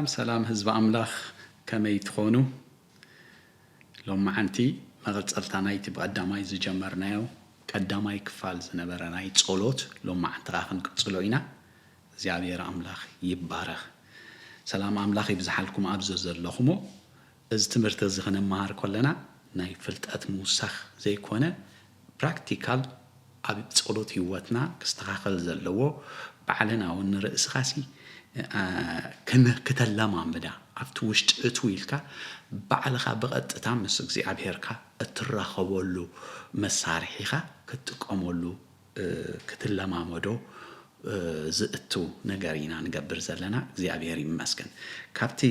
سلام حزب أملاخ كما يتخونوا لو معنتي مغلصلتاناي تبقداماي زجمرنايو قداماي كفال زنبرناي ጸሎት لو معنتراخن قصلوينا እግዚአብሔር አምላክ ይባረክ ሰላም አምላክ ይብዛልኩም አብዞ ዘለኹሞ እዚ ትምህርት እዚ ከነማሃር ኮለና ናይ ፍልጠት ሙሳኽ ዘይኮነ ፕራክቲካል ኣብ ጸሎት ህይወትና ክስተኻኸል ዘለዎ ባዕልና ወንርእስ ኻሲ ከተለማመዳ ኣብቲ ውሽጥ እትውልካ ባዕልኻ በቀጥታ ምስ እግዚአብሔርካ እትራኸበሉ መሳርሒኻ ክትቀመሉ ክትለማመዶ ዝእቱ ነገሪና ንገብር ዘለና እግዚአብሔር ይመስገን ካብቲ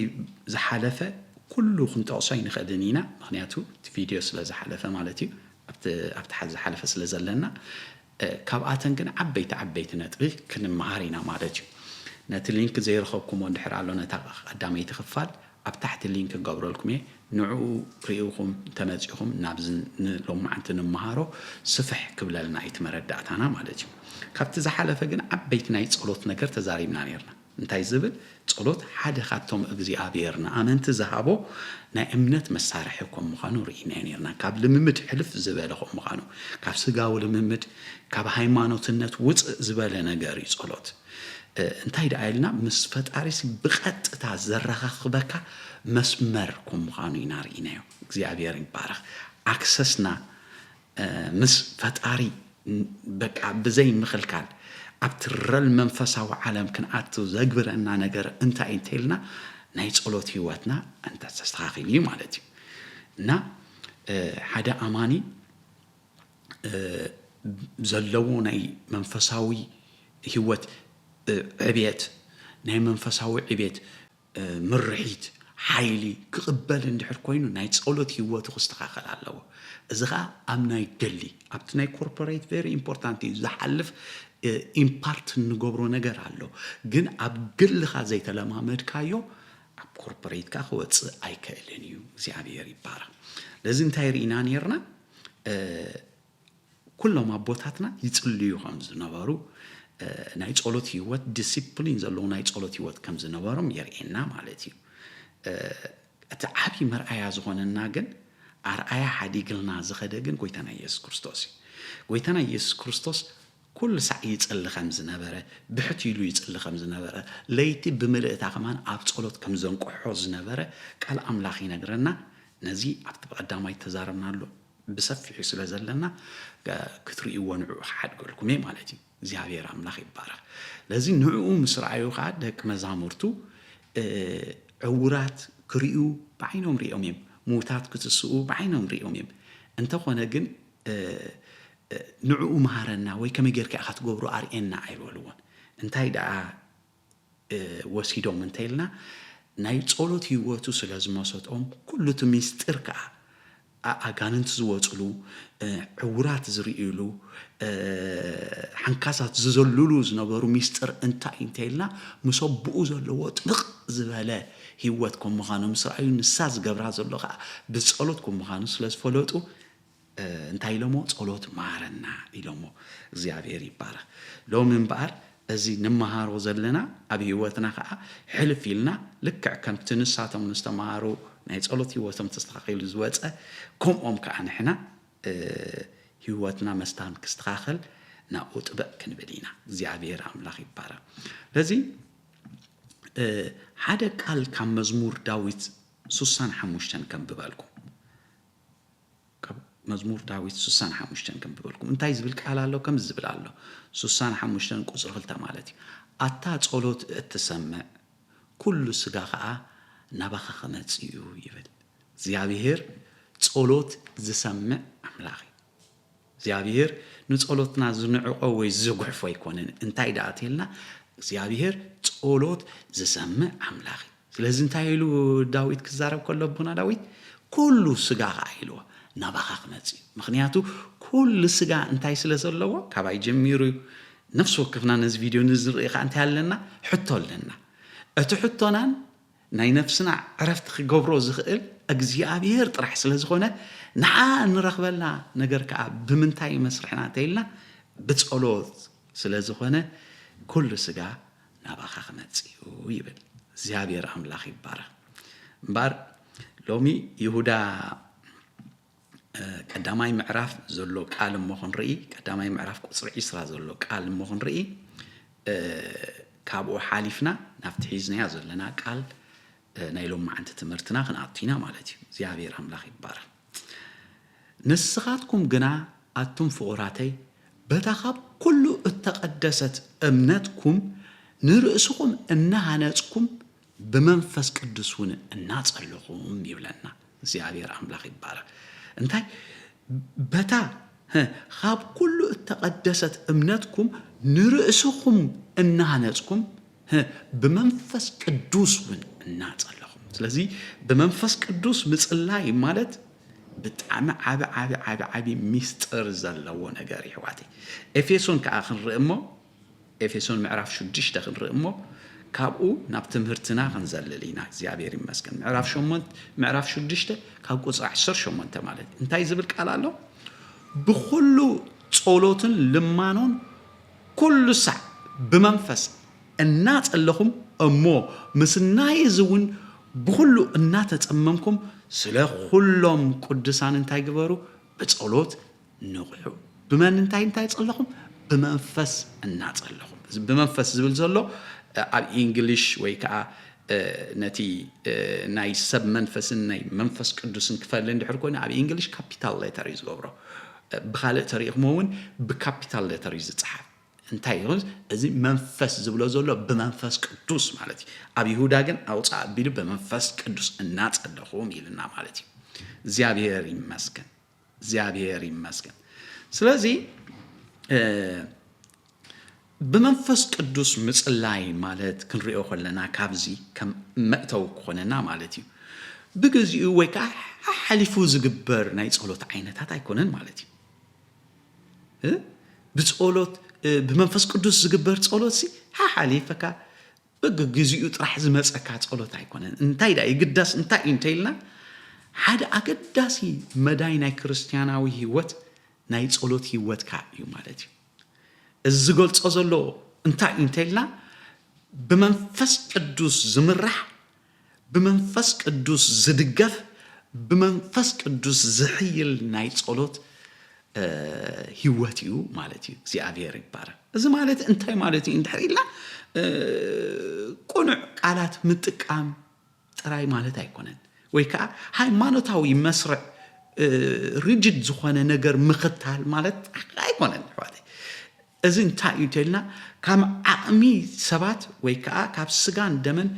ዝሓለፈ ኩሉ ክንጠቅሶ ይንኸድኒና ምክንያቱ ቪድዮ ስለ ዝሓለፈ ማለት እዩ ኣብቲ ሓዝ ዝሓለፈ ስለ ዘለና ካብኣተን ግን ዓበይቲ ነጥቢ ክንመሃሪና ማለት እዩ نت اللينك زي رخبكم وندحر على نتا قدامي تخفال أبتحت اللينك قبر لكم نوعو ريوكم تمزيهم نابزن لو معنتن مهارو صفح قبل لنا يتمردات أنا مالتي كابت زحالة فجن عبيت نايت صلوت نكر تزاري من نيرنا انتي زبل صلوت حد خاتم أجزي أبيرنا أمنت ذهبوا نأمنت مسارحكم مخانو رينا نيرنا قبل ممد حلف زبالهم مخانو كاب سجاول ممد كاب هايمانو تنت وت زبالة نجاري صلوت انتي دايلنا مسفت أريسي بقت تزرخ خبكا مسمركم مخانو ينارينيو እግዚአብሔር ይባረክ አክሰስና مسفت أري بقى بزي مخلكال أبترل منفسه وعالم كن أتو زجبر أن نجر أنت إنتلنا نايت صلوت هواتنا أنت تستخدمي مالتي نا حدا أماني زلوني منفساوي هوات عبيت ناي منفساوي عبيت مرحيت حيلي قبل اندحر كوينو نايت صلوت هوات خستخاخل على إذا أمنا يدلي أبتناي corporate very important زحلف إمبارت نجبرو نجار على جن أبقل خازي تلامامد كايو أب corporate كاخوات أي كألنيو زي عبيري بارا لازم تايرينا نيرنا كل ما بوتاتنا يتصليو خمس نوارو نايت صلوت هوات discipline زلو نايت صلوت هوات كم زنوارم يرينا مالتي أتعبي مرأي زغون الناجن أرأي حدي قلنا زخدقن قويتنا يسوع كريستوس قويتنا يسوع كريستوس كل ساعة يتسأل خمس نبرة بحتي له يتسأل خمس نبرة ليتي بملء تاخمان أبتصلت كم زنق حوز نبرة قال أملاخي نجرنا نزي أبتبقى دامي تزارنا له بسفح يسلا زلنا كثري ونوع حد قولكم إيه مالتي زي عبير أملاخي بارك لازم نوع مسرعيو قاعد هك مزامرتو عورات كريو بعينهم ريوميم موتات كتسوء بعينهم ريوميم أنت خوانا جن نوعو مهارنا ويكما يجرك أخذ قبرو أرئينا عيلولوان أنت هيدا وسيدو من تيلنا نايت صولوت يواتو سلازماسات كله تميستركا أغاننت زواتلو عورات زريئلو حنكاسات ززلولو زنبارو ميستر انتا انتيلنا مصبقو زلوات نق زبالا هيواتكم مخانو مسرعيو نساز قبرها زلوغا بتصالوتكم مخانو سلاز فلوتو انتاي لمو تصالوت مارنا إلمو زيابيري بارا لو من بار ازي نمهارو زلنا أبي هيواتنا خا حلف يلنا لكع كم تنساتم نستمهارو ناي تصالوت هيواتم تستخيل زواتة كم كأن حنا هيواتنا مستان كستخاخل ناقوت بقى كنبلينا زيابير أملاخي بارا لذي حدا قال كم مزمور داويت سوسان حموشتن كم ببالكم مزمور داويت سوسان حموشتن كم ببالكم انتاي زبلك على الله كم زبل على الله سوسان حموشتن قصر خلتا مالتي أتا تصولوت التسمع كل سقاقة نبخ خمتسيو يبل زيابير تصولوت زسمع أملاخي زيابير نتصولوتنا زنعقو ويزقعف ويكونن انتاي داتيلنا زيابير تصولوت زسمع أملاخي لازم تايلو داويت كزارب كله بنا داويت كل سجاع عيلو نبخخ متي مخنياتو كل سجاع انتاي سلسلوا كباي جميرو نفس وقفنا نز فيديو نزل إخا انت هلنا حطوا لنا اتحطونا ناي نفسنا عرفت قبرو زخيل أجزيابير طرح سلزخونه ንዓ ንረኽበላ ነገር ከዓ ብምንታይ መስርሕና እንተይልና ብጸሎት ስለ ዝኾነ ኩሉ ስጋ ናባኻ ክመጽእ እዩ ይብል እግዚአብሔር አምላኽ ይባረክ እምበር ሎሚ ይሁዳ ቀዳማይ ምዕራፍ ዘሎ ቃል እሞ ክንርኢ ቀዳማይ ምዕራፍ ቁጽሪ 20 ዘሎ ቃል እሞ ክንርኢ ካብኡ ሓሊፍና ናብቲ ሒዝናያ ዘለና ቃል ናይ ሎም ማዓንቲ ትምህርትና ክንኣቲና ማለት እዩ እግዚአብሔር አምላኽ ይባረክ ንስኻትኩም ግና ኣቱም ፍቑራተይ በታ ካብ ኩሉ እተቀደሰት እምነትኩም ንርእስኩም እናሃነጽኩም በመንፈስ ቅዱስውን እናጸለኹም ይብለና እግዚአብሔር አምላኽ ይባረክ እንታይ በታ ካብ ኩሉ እተቀደሰት እምነትኩም ንርእስኩም እናሃነጽኩም በመንፈስ ቅዱስውን እናጸለኹም ስለዚ በመንፈስ ቅዱስ ምጽላይ ማለት ብጣዕሚ ዓቢ ሚስጥር ዘለዎ ነገር ይሕዋቴ ኤፌሶን ከዓ ክንርኢ እሞ ኤፌሶን ምዕራፍ 6 ክንርኢ እሞ ካብኡ ናብ ትምህርትና ክንዘልል ኢና እግዚአብሔር ይመስገን ምዕራፍ 6 ካብ ቁጽሪ 18 ማለት እንታይ ዝብል ቃል ኣሎ ብኩሉ ጸሎትን ልማኖን ኩሉ ሰዕ ብመንፈስ እናጸለኹም እሞ ምስናይ ዝውን ብኩሉ እናተጸመምኩም ስለ ኩሎም ቅዱሳን እንታይ ግበሩ በጸሎት ንቑሑ ብመን እንታይ ጸለኹም በመንፈስ እናጸለኹም በመንፈስ ዝብል ዘሎ ኣብ እንግሊሽ ወይ ከዓ ነቲ ናይ ሰብ መንፈስን ናይ መንፈስ ቅዱስን ክፈል እንድሕር ኮይኑ ኣብ እንግሊሽ ካፒታል ሌተር እዩ ዝገብሮ ብኻልእ ተሪእኹምውን ብካፒታል ሌተር እዩ ዝጽሓፍ እንታይ ይሁን እዚ መንፈስ ዝብሎ ዘሎ በመንፈስ ቅዱስ ማለት እዩ ኣብ ይሁዳ ግን ኣውጻእ ቢሉ በመንፈስ ቅዱስ እናጸለኹም ይልና ማለት እዩ እግዚአብሔር ይመስገን ስለዚ በመንፈስ ቅዱስ ምጽላይ ማለት ክንሪኦ ከለና ካብዚ ከም መእተው ኮነና ማለት እዩ ብግዚኡ ወይ ከዓ ሓሊፉ ዝግበር ናይ ጸሎት ዓይነታት ኣይኮነን ማለት እዩ ብጸሎት በመንፈስ ቅዱስ ዝግበር ጸሎት ሲ ሓሊፈካ በግዚኡ ጥራሕ ዝመጸካ ጸሎት ኣይኮነን እንታይ ዳ ይግዳስ እንታይ እንተይልና ሓደ ኣገዳሲ መዳይ ናይ ክርስቲያናዊ ህይወት ናይ ጸሎት ህይወትካ እዩ ማለት እዩ እዚ ገልጾ ዘሎ እንታይ እንተይልና በመንፈስ ቅዱስ ዝምራሕ በመንፈስ ቅዱስ ዝድገፍ በመንፈስ ቅዱስ ዝሕይል ናይ ጸሎት ህይወት እዩ ማለት እዩ እግዚአብሔር ይባረክ እዚ ማለት እንታይ ማለት እዩ እንድሕሪላ ቁኑዕ ቃላት ምጥቃም ጥራይ ማለት ኣይኮነን ወይ ከዓ ሃይማኖታዊ መስርዕ ሪጅድ ዝኾነ ነገር ምኽታል ማለት ኣይኮነን ሕዋቴ እዚ እንታይ እዩ እንተይልና ካብ ዓቕሚ ሰባት ወይ ከዓ ካብ ስጋን ደመን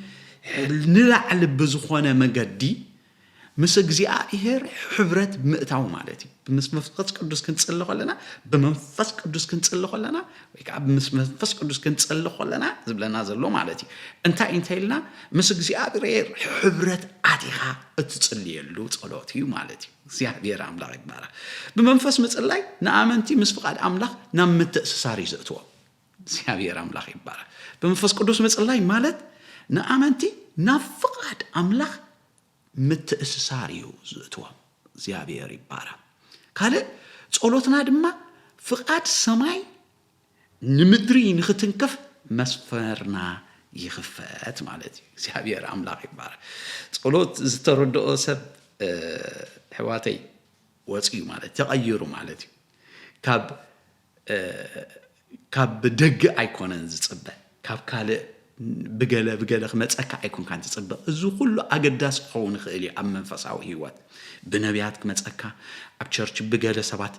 ንላዕሊ ብዝኾነ መገዲ ምስ እግዚአብሔር ሕብረት ምእታው ማለት እዩ በመንፈስ ቅዱስ ክንጽልይ ከለና በመንፈስ ቅዱስ ክንጽልይ ከለና ወይ ከዓ በመንፈስ ቅዱስ ክንጽልይ ከለና ዝብለና ዘሎ ማለት እዩ እንታይ እንተይልና ምስ እግዚአብሔር ሕብረት ኣቲኻ እትጽልየሉ ጸሎት እዩ ማለት እዩ እግዚአብሔር አምላኽ ይባረክ በመንፈስ ምጽላይ ንኣመንቲ ምስ ፍቃድ አምላኽ ናብ ምትእስሳር ይዘእትዎ እግዚአብሔር አምላኽ ይባረክ በመንፈስ ቅዱስ ምጽላይ ማለት ንኣመንቲ ናብ ፍቃድ አምላኽ ምትእስሳር እዩ ዝእትዎ እግዚአብሔር ይባረክ ካልእ ጸሎትና ድማ ፍቃድ ሰማይ ንምድሪ ንኽትንከፍ መስፈርና ይኽፈት ማለት እዩ እግዚአብሔር አምላኽ ይባረክ ጸሎት ዝተረድኦ ሰብ ሕዋተይ ወጽዩ ማለት ተቐይሩ ማለት እዩ ካብ ደግ ኣይኮነን ዝጽበ ካብ ካልእ ብገለ ክመጸካ ኣይኮንካ ትጽበ እዚ ኩሉ ኣገዳስ ክኸውን ይኽእል እዩ ኣብ መንፈሳዊ ህይወት ብነቢያት ክመጸካ ኣብ ቸርች ብገለ ሰባት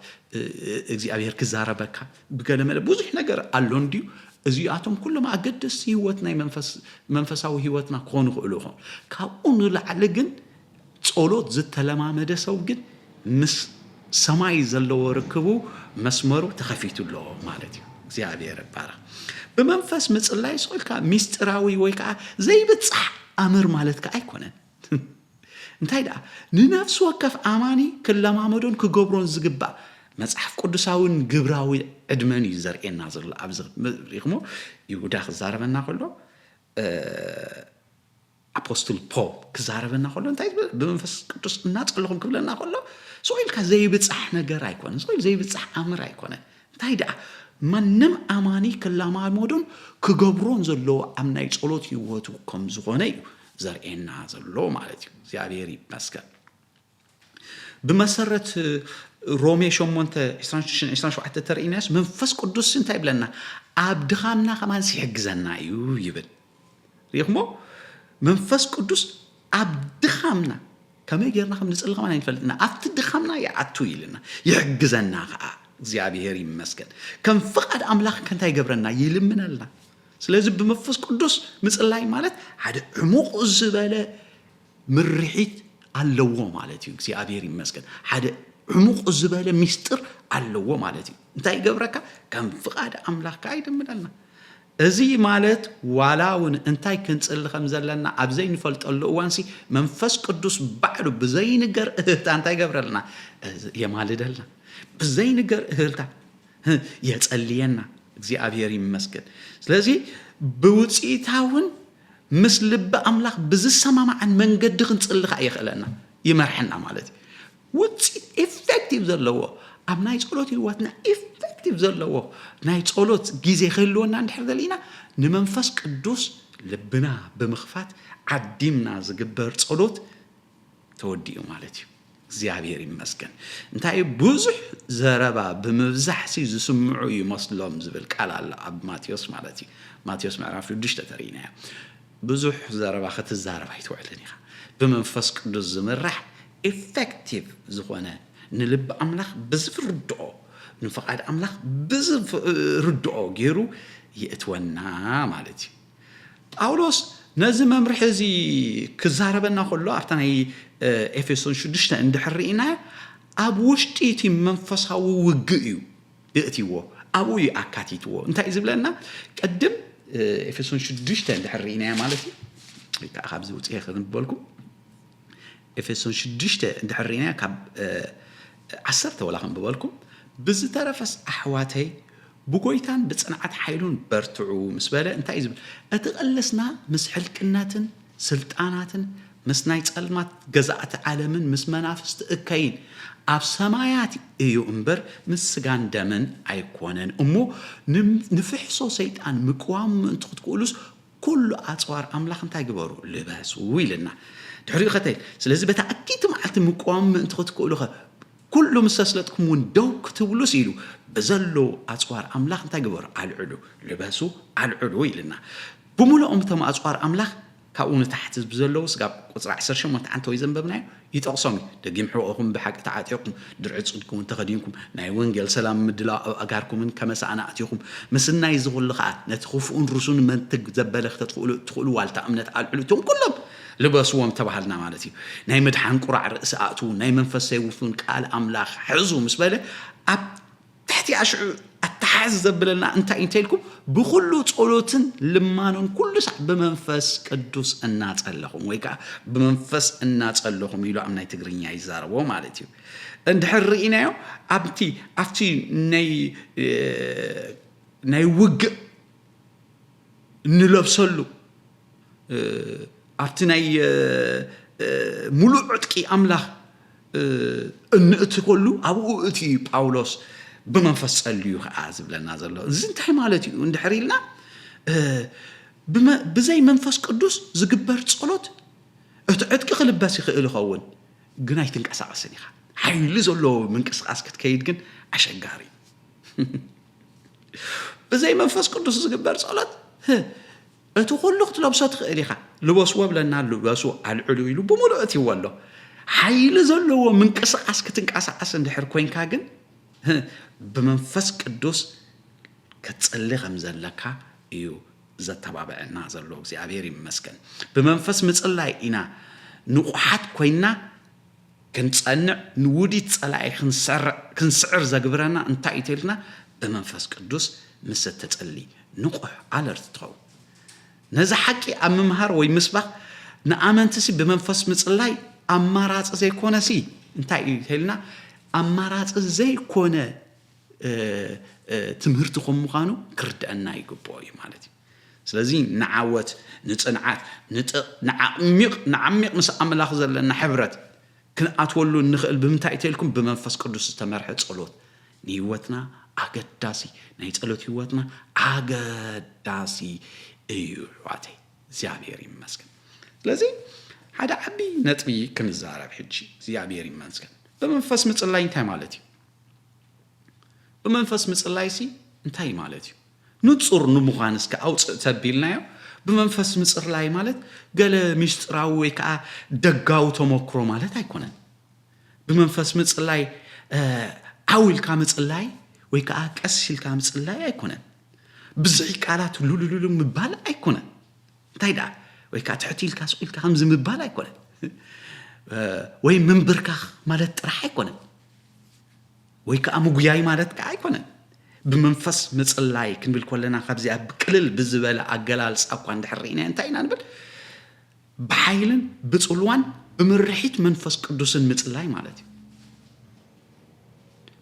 እግዚአብሔር ክዛረበካ ብገለ መለ ብዙሕ ነገር ኣሎ እንድዩ እዚኣቶም ኩሎም ኣገደስቲ ህይወት ናይ መንፈሳዊ ህይወትና ክኾኑ ይኽእሉ ኢኹም ካብኡ ንላዕሊ ግን ጸሎት ዝተለማመደ ሰው ግን ምስ ሰማይ ዘለዎ ርክቡ መስመሩ ተኸፊቱ ኣሎ ማለት እዩ እግዚአብሔር ይባረክ በመንፈስ ምጽላይ ሶልካ ሚስጥራዊ ወይ ከዓ ዘይብጽሕ ኣምር ማለት ከዓ ኣይኮነን እንታይ ዳ ንነፍስ ወከፍ ኣማኒ ክለማመዶን ክገብሮን ዝግባእ መጽሐፍ ቅዱሳውን ግብራዊ ዕድመን እዩ ዘርኤና ዘሎ ኣብዚ ሪኽሞ ይሁዳ ክዛረበና ከሎ አፖስቶል ፖል ክዛረበና ከሎ እንታይ በመንፈስ ቅዱስ እናጸለኹም ክብለና ከሎ سويل كزي بتصح نجار أيكون سويل زي بتصح أمر أيكون تايدا منم أماني كلام مودون كجبرون زلوا أمنا يصلوا يوتو كم زغني زرعنا زلوا مالتي زياري مسكن بمسرة رومي شومونت إسران شو حتى ترى ناس من فس قدوس انتاي بلنا أبدخامنا كمان سيحجزنا يبل ريخمو من فس قدوس أبدخامنا كما يجرنا خم نسأل كمان ينفلتنا أبدخامنا يعطوي لنا يحجزنا زيابيري مسكن كم فقد أملاك كان تاي جبرنا يلمنا لنا سلازم بمفس قدوس مثل الله مالت هذا عمق الزبالة مرحيت علوه مالتي زيابيري مسكن هذا عمق الزبالة مستر علوه مالتي انتاي جبرك كم فقد أملاك عيد من لنا أزي مالت ولاون انتاي كنت اللي خمزة لنا أبزين فلت الله وانسي منفس قدوس بعده بزين جر انتاي جبر لنا يا مالد لنا بزين جر هلتا يتسألينا زيابيري مسكن سلازي بوتسي تاون مثل بأملاك بزسما عن من قد خنت اللي خايخ لنا يمرحنا مالتي وتسي effective زلوا أم نايت قلوتي واتنا effective زلوا نايت قلوت جيزي خلونا نحر ذلينا نمنفس قدوس لبنا بمخفات عديمنا زقبر قلوت توديو مالتي زيابير مسكن انتاي بوزح زربا بمفزح سي زسمعو يمصلهم زبل قال الله اب ماتيوس مالتي ماتيوس معرف لدش ترينا بوزح زربا خت الزربا يتوعلني بمنفس قدوس زمرح effective زخونه نلب املاح بزف ردعو نفقد املاح بزف ردعو غيرو يتونا مالتي باولوس نزم مرحزي كزاربنا كله افتناي افسون شدشتا اندحرينا ابوشتيتي منفساو وغيو ياتيو ابو ياكاتيتو انت يزبلنا قدم افسون شدشتا اندحرينا مالتي كاخبز وصي خدم بالكم افسون شدشتا اندحرينا كاب 10 ولا خم بالكم بزترفس احواتي بقويتان بصنعت حيلون برتعو مسبله انت يزبل اتقلسنا مسحلقناتن سلطاناتن مسناي صلمات جزاءت عالمن مس منافست اكاين اب سمايات ايو امبر مسغان دمن ايكونن امو نفحصو سيطان مقوام انت تقولوس كل اصوار املاح انت يغبروا لباس ويلنا دحري ختي سلازي بتاكيد معلت مقوام انت تقولوا كل مسسلتكم وندو كتبلو سيلو بزلو اصوار املاح انت يغبروا علعلو لباسو علعلو يلنا بمولو امتم اصوار املاح كاون تحت بزلو سقاب قصر 10 شمت انتو يزنببنا يتقصمي دقيم حقوقكم بحق تعاطيكم درع صدكم تخدينكم ناي وانجل سلام مدلا اغاركم كمس انا اتيكم مسنا يزغل خا نتخوفون رسون من تزبلخ تقولوا والتا امنت علعلتهم كلهم لبسوهم تبعلنا مالتي ناي مدحان قرع راس اتو ناي منفس يوفون قال املاح حزو مسبله اب تحتي اشعو التحزب لنا انت انتلكم بكل صلوتن لمانون كل ساعه بمنفس قدوس እናጸለኹም ወይካ بمنفس እናጸለኹም ይሉ አምናይ ትግርኛ ይዛረቦ ማለት እዩ እንድሕርኢናዮ አፍቲ ናይ ውግ ንለብሰሉ አፍቲ ናይ ሙሉእ ዕጥቂ አምላኽ እንእትኮሉ አብኡ እቲ ጳውሎስ بمنفس صليو خاز بلنا زلو زنتاي مالتي اندحريلنا بزي منفس قدوس زغبر صلوت اتعدك خلباسي خيل خون غناي تنقساسني خا حيل زلو منقسقاس كتكيد كن اشغاري بزي منفس قدوس زغبر صلوت اتو خلقت لبسات خيل خا لبسوا بلنا لبسوا على العلو يلو بمولاتي والله حيل زلو منقسقاس كتنقساس اندحر كوينكا كن بمنفس قدوس كتصلي خمزلك ايو زتبابعنا زلو እግዚአብሔር ይመስገን بمنفس مصلاي ኢና ንቁሓት ኮይና كنصنع نوديت صلاي كنسعر زغبرنا انتا ايتلنا بمنفس قدوس مستتصلي نقح علرت تخو نذا حقي اممهار وي مسبخ نامنتسي بمنفس مصلاي اماراص زي كونسي انتا ايتلنا اماراص زي كونه تمهرتكم مخانو كردأنا يقبوي مالتي سلازي نعاوت نصنعات نعميق مس املاخ زلنا حبرت ክንኣትወሉ ንኽእል ብምንታይ እተልኩም ብመንፈስ ቅዱስ ዝተመርሐ ጸሎት ንህይወትና ኣገዳሲ ናይ ጸሎት ህይወትና ኣገዳሲ እዩ ዋተይ እግዚአብሔር ይመስገን ስለዚ ሓደ ዓቢ ነጥቢ ክንዛረብ ሕጂ እግዚአብሔር ይመስገን በመንፈስ ምጽላይ እንታይ ማለት እዩ በመንፈስ ምጽላይሲ እንታይ ማለት እዩ ንጹር ንምዃንስ ከአውጽእ ተቢልናዮ በመንፈስ ምጽላይ ማለት ገለ ምስጥራዊ ወይ ከዓ ደጋው ተሞክሮ ማለት አይኮነን በመንፈስ ምጽላይ አውልካ ምጽላይ ወይ ከዓ ቀሲልካ ምጽላይ አይኮነን ብዝሒ ቃላት ሉሉሉ ምባል አይኮነን እንታይ ዳ ወይ ከዓ ትሕቲልካ ስኢልካ ከምዝ ምባል አይኮነን ወይ መንብርካ ማለት ጥራሕ አይኮነን ወይ ከዓ ሙጉያይ ማለት ከዓ አይኮነን بمنفس مصلاي كنبل كلنا خبزي بقلل بزبل اقلال صاقوان دحرينا انتاينا نبل بحيلن بصلوان بمرحيت منفس قدوسن مصلاي معناتي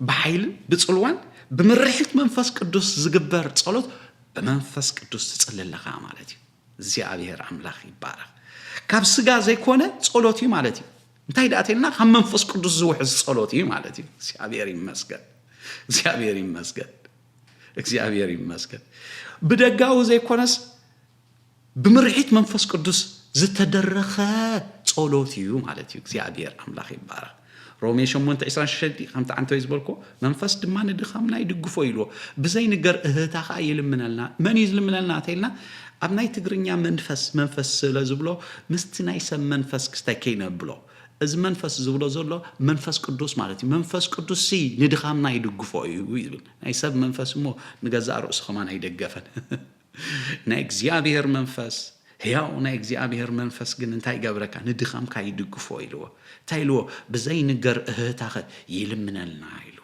بحيلن بصلوان بمرحيت منفس قدوس زغبر صلوت بمنفس قدوس تصللخا معناتي እግዚአብሔር አምላክ ይባረክ ካብ ስጋ ዘይኮነ ጸሎት ማለት እዩ እንታይ ዳአተልና ከም መንፈስ ቅዱስ ዝውሕዝ ጸሎት እዩ ማለት እዩ እግዚአብሔር ይመስገን እግዚአብሔር ይመስገን እግዚአብሔር ይመስገን በደጋው ዘይኮነስ በመርሒት መንፈስ ቅዱስ ዝተደረኸ ጸሎት እዩ ማለት እዩ እግዚአብሔር አምላክ ይባረክ ሮሜ 8:26 ከምታ አንተ ይዝበልኮ መንፈስ ድማ ንድኻምና ይድግፎ ይሎ በዘይ ነገር እህታኻ ይልምናልና ማን ይዝልምናልና አተልና ኣብናይ ትግርኛ መንፈስ ስለዝብሎ ምስቲ ናይ ሰብ መንፈስ ክስተከይነ ብሎ እዚ መንፈስ ዝብሎ ዘሎ መንፈስ ቅዱስ ማለት እዩ መንፈስ ቅዱስ ሲ ንድኻምና ይድግፎ እዩ ይብል ናይ ሰብ መንፈስ ሞ ንገዛእ ርእሱ ከማን አይደገፈን ናይ እግዚአብሔር መንፈስ ሕያው ናይ እግዚአብሔር መንፈስ ግን እንታይ ገብረካ ንድኻምካ ይድግፎ ይልዎ ታይልዎ በዘይ ነገር እህታኸ ይልምናልና ይሉ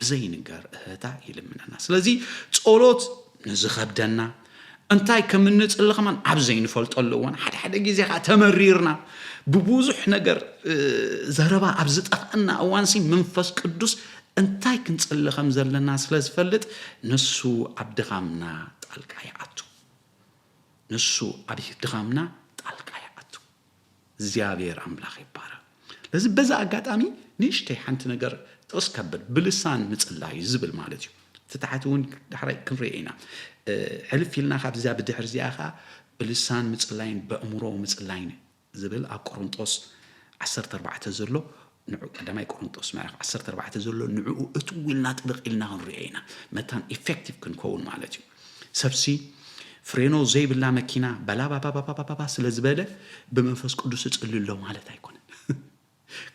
በዘይ ነገር እህታ ይልምናልና ስለዚ ጸሎት ንዝኸብደና እንታይ ከምንጽልኸማን ኣብዘይ ንፈልጠሉውን ሓደ ጊዜ ተመሪርና ببوزح ነገር ዘረባ ኣብዝጠፋና እዋንሲ መንፈስ ቅዱስ እንታይ ክንጽልኸም ዘለና ስለዝፈልጥ ንሱ ኣብድኻምና ጣልቃ ይኣቱ ንሱ ኣብድኻምና ጣልቃ ይኣቱ እግዚአብሔር አምላክ ይባረክ ለዚ በዛ አጋጣሚ ንሽተይ ሓንቲ ነገር ተስከብር ብልሳን ምጽላይ ዝብል ማለት እዩ ተታሕቱን ድሕራይ ክንርኢና ሕልፊልና ካብዛ ብድሕር ዚኣኻ ብልሳን ምጽላይን በእምሮ ምጽላይን زبل أقرنطوس 14 زلو نعو قدامي قرنطوس معرف 14 زلو نعو اتويلنا طبق إلنا نرينا متان effective كنكون مالتي سبسي فرينو زي بالله مكينة بلا بابا بابا بابا سلازبالة بمنفس قدوس تقل له مالت هيكون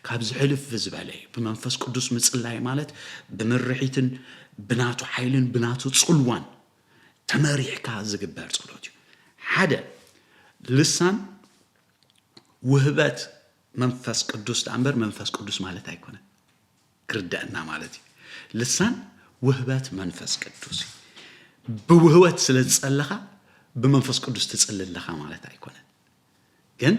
كابز حلف زبالة بمنفس قدوس متصلاي مالت بمرحيتن بناتو حيلن بناتو تصلوان تماريح كاز جبار صلوتي حدا لسان وهبات منفس قدوس تعمر منفس قدوس مالت هيكونه كردنا مالتي لسان وهبات منفس قدوس بوهوات سلتصلخا بمنفس قدوس تصللخا مالت هيكونه كن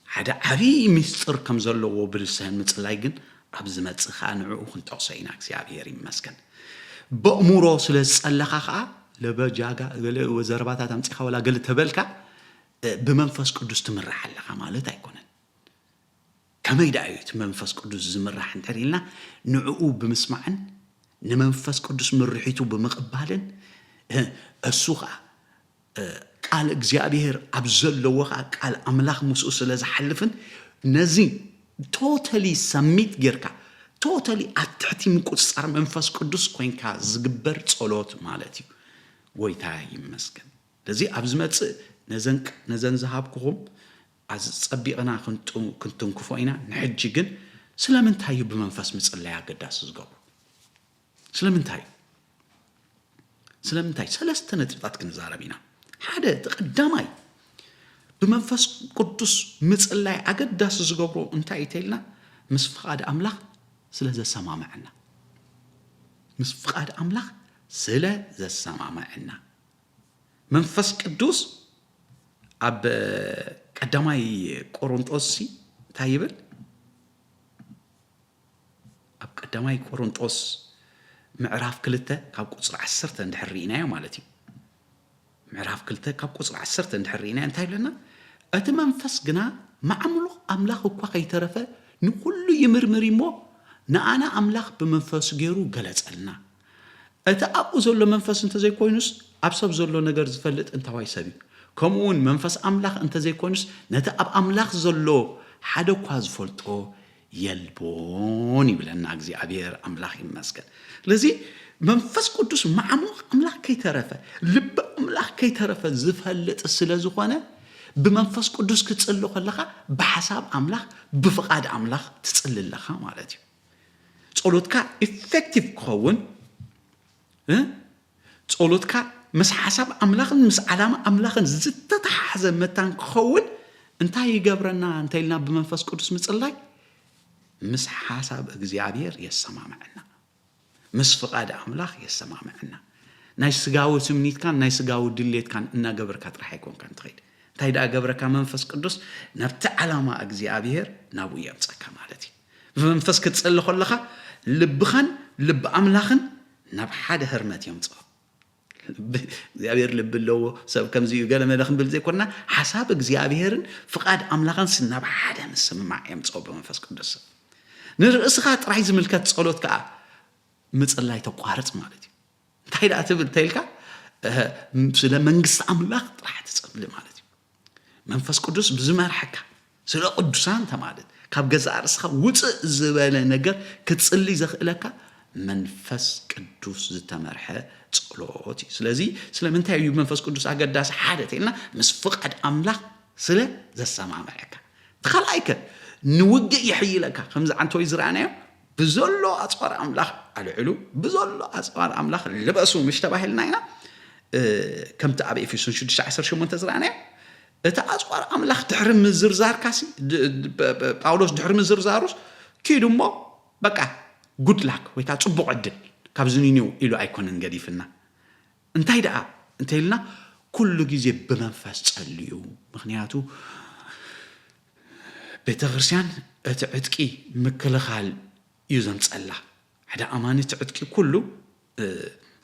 حدا عبي مستر كم زلو باللسان متصلاي كن ابز متصخا نعو كنتوسينا እግዚአብሔር ይመስገን بأمورو سلتصلخا لبجاغا وزرباتا تمصيخا ولا قال تبلكا بمنفس قدوس تمرح لها مالت ايكونن كما يدعيت منفس قدوس زمرح انتريلنا نعقو بمسمعن نمنفس قدوس مرحيتو بمقبالن السوخة قال እግዚአብሔር ابزلوخ قال املاح مسؤ ስለዝحلفن نزي توتالي سميت جيركا توتالي اتحتي مقصر منفس قدوس كوينكا زغبر ጸሎት مالتي ويتا يمسكن لذي ابزمص نزن زهابكم از صبيقنا كنتم كفوينا نحجي جن سلامنتاي بمنفس مصلي اقداس زغبو سلامنتاي ثلاثه نطقات كنزاربينا حدا تقدماي بمنفس قدوس مصلي اقداس زغبو انتاي تيلنا مسفقاد املاح سلازا سمامعنا مسفقاد املاح سلازا سمامعنا منفس قدوس أب قدامي قرنطوسي تايبل أب قدامي قرنطوس معراف كلته كاب قصر 10 اندحرينا مالتي معراف كلته كاب قصر 10 اندحرينا انتاي لنا ات منفس غنا معملو املاح اكو كيترفه ንኩሉ ይምርምር እሞ ንኣና ኣምላኽ ብመንፈስ ገይሩ ገለጸልና እቲ ኣብኡ ዘሎ መንፈስ እንተዘይኮይኑስ ኣብ ሰብ ዘሎ ነገር ዝፈልጥ እንታዋይ ሰብ እዩ ከምኡውን መንፈስ ኣምላኽ እንተዘይኮይኑስ ነቲ ኣብ ኣምላኽ ዘሎ ሓደ እኳ ዝፈልጦ የልቦን ይብለና እግዚአብሔር ኣምላኽ ይመስገን ስለዚ መንፈስ ቅዱስ ማዕሙቕ ኣምላኽ ከይተረፈ ልብ ኣምላኽ ከይተረፈ ዝፈልጥ ስለ ዝኾነ ብመንፈስ ቅዱስ ክትጽሊ ከለኻ ብሓሳብ ኣምላኽ ብፍቃድ ኣምላኽ ትጽልለኻ ማለት እዩ ጸሎትካ ኢፌክቲቭ ክኸውን ጸሎትካ ምስ ሓሳብ ኣምላኽን ምስ ዓላማ ኣምላኽን ዝተተሓሓዘ መታን ክኸውን እንታይ ይገብረና እንተይልና ብመንፈስ ቅዱስ ምጽላይ ምስ ሓሳብ እግዚአብሔር የሰማምዐና ምስ ፍቃድ ኣምላኽ የሰማምዐና ናይ ስጋዊ ስምኒትካን ናይ ስጋዊ ድሌትካን እናገበርካ ጥራሕ ኣይኮንካን ትኸይድ እንታይ ዳ ገበረካ መንፈስ ቅዱስ ናብቲ ዓላማ እግዚአብሔር ናብኡ የምጸካ ማለት እዩ ብመንፈስ ክትጸሊ ከለኻ ልብኻን ልብ ኣምላኽን ናብ ሓደ ህርመት የምጽኦ እግዚአብሔር ልብ ኣለዎ ሰብ ከምዚ ገለ መለኽ ብል ዘይኮንና ሓሳብ እግዚአብሔርን ፍቃድ ኣምላኽን ናብ ሓደ ምስምማዕ የምጽኦ ብመንፈስ ቅዱስ ንርእስኻ ጥራይ ዝምልከት ጸሎት ከዓ ምጽላይ ተቋርጽ ማለት እዩ እንታይ ዳ ትብል ተይልካ ስለ መንግስቲ ኣምላኽ ጥራሕ ትጸሊ ማለት እዩ መንፈስ ቅዱስ ብዝመርሐካ ስለ ቅዱሳን ተማለት ካብ ገዛ ርእስኻ ውፅእ ዝበለ ነገር ክትጽሊ ዘኽእለካ መንፈስ ቅዱስ ዝተመርሐ ጸሎት እዩ ስለዚ ስለምንታይ እዩ መንፈስ ቅዱስ ኣገዳሲ ሓደ ተይልና ምስ ፍቃድ ኣምላኽ ስለ ዘሰማምዐካ ተኻልኣይከ ንውግእ ይሕይለካ ከምዚ ዓንቶይ ዝረኣናዮ ብዘሎ ኣጽዋር ኣምላኽ ኣልዕሉ ብዘሎ ኣጽዋር ኣምላኽ ልበሱ ምሽ ተባሂልና ኢና ከምቲ ኣብ ኤፌሶን 6:18 ዝረኣናዮ እቲ ኣጽዋር ኣምላኽ ድሕሪ ምዝርዛርካሲ ጳውሎስ ድሕሪ ምዝርዛሩስ ኪዱ እሞ በቃ ጉድ ላክ ወይ ከዓ ጽቡቕ ዕድል ካብ ዝኒኒው ኢሉ ኣይኮነን ገዲፍና እንታይ ደኣ እንተይልና ኩሉ ግዜ ብመንፈስ ጸልዩ ምክንያቱ ቤተ ክርስቲያን እቲ ዕጥቂ ምክልኻል እዩ ዘምጸላ ሓደ ኣማኒ እቲ ዕጥቂ ኩሉ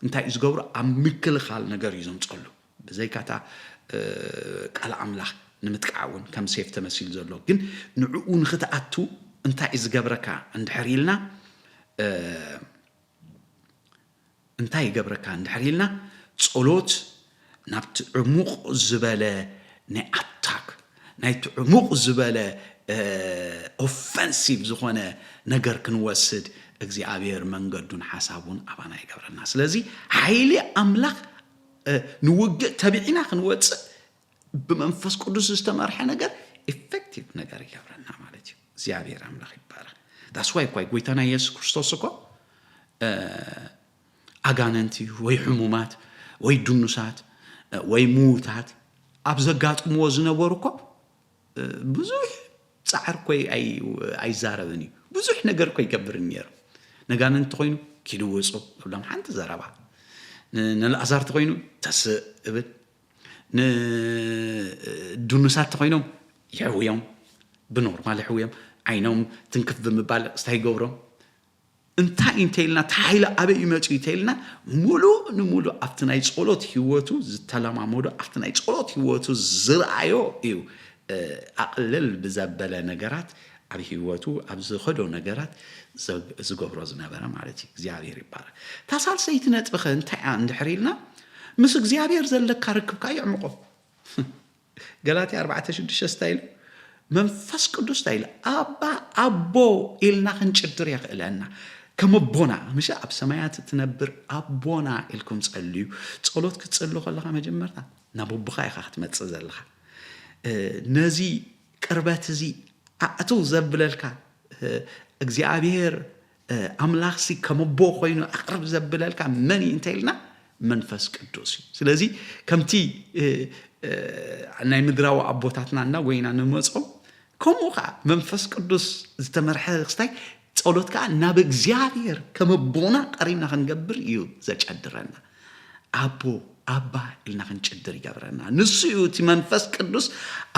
እንታይ ዝገብሩ ኣብ ምክልኻል ነገር እዩ ዘምጸሉ ብዘይካታ ቃል ኣምላኽ ንምጥቃውን ከም ሴፍ ተመሲል ዘሎ ግን ንዕኡ ንኽትኣቱ እንታይ ዝገብረካ እንድሕር ኢልና እንታይ ይገብረካ እንድሕር ኢልና ጸሎት ናብቲ ዕሙቕ ዝበለ ናይ ኣታክ ናይ ዕሙቕ ዝበለ ኦፌንሲቭ ዝኾነ ነገር ክንወስድ እግዚአብሔር መንገዱን ሓሳቡን ኣባና ይገብረና ስለዚ ሓይሊ ኣምላኽ ንውግእ ተቢዒና ክንወጽእ ብመንፈስ ቅዱስ ዝተመርሐ ነገር ኢፌክቲቭ ነገር ይገብረና ማለት እዩ እግዚአብሔር ኣምላኽ ይባረክ that's why ጎይታና ኢየሱስ ክርስቶስ እኮ ኣጋነንቲ ወይ ሕሙማት ወይ ድኑሳት ወይ ሙታት ኣብ ዘጋጥምዎ ዝነበሩ እኮ ብዙሕ ጻዕር ኮይ ኣይዛረብን እዩ ብዙሕ ነገር ኮይ ይገብር ነይሩ ነጋነንቲ ኮይኑ ኪድውጹ ብሎም ሓንቲ ዘረባ ንልኣዛር ተኮይኑ ተስእብል ንድኑሳት ተኮይኖም ይሕውዮም ብኖርማል ይሕውዮም ዓይኖም ትንክፍ ብምባል ስታይ ገብሮም እንታይ እንተይልና ታይላ ኣበይ ይመጹ ይተይልና ሙሉእ ንሙሉእ ኣብቲ ናይ ጸሎት ህይወቱ ዝተለማመዶ ኣብቲ ናይ ጸሎት ህይወቱ ዝረአዮ እዩ ኣቅልል ብዘበለ ነገራት ኣብ ህይወቱ ኣብ ዝኸዶ ነገራት ዝገብሮ ዝነበረ ማለት እዩ እግዚአብሔር ይባረክ ታሳልሰይቲ ነጥብኸ እንታይ እንድሕር ኢልና ምስ እግዚአብሔር ዘለካ ርክብካ ይዕምቆ ገላትያ 4:6 ታይል መንፈስ ቅዱስ ታይል ኣቦ ኢልና ክንጭድር ይኽእለና ከመቦና ምሽ ኣብ ሰማያት ትነብር ኣቦና ኢልኩም ጸልዩ ጸሎት ክትጸልዩ ከለኻ መጀመርታ ናብ ኣቦኻ ኢኻ ክትመጽእ ዘለኻ ነዚ ቅርበት እዚ ኣእቱ ዘብለልካ እግዚአብሔር ኣምላኽሲ ከመቦ ኮይኑ ኣቅርብ ዘብለልካ መን እንተይልና መንፈስ ቅዱስ ስለዚ ከምቲ ናይ ምድራዊ ኣቦታትና እና ወይና ንመጾም ከምኡኻ መንፈስ ቅዱስ ዝተመርሐ ክስታይ ጸሎትካ ናብ እግዚአብሔር ከመቦና ቀሪብና ክንገብር እዩ ዘጨድረና ኣባ ኢልና ክንጭድር ይገብረና ንሱ እዩ እቲ መንፈስ ቅዱስ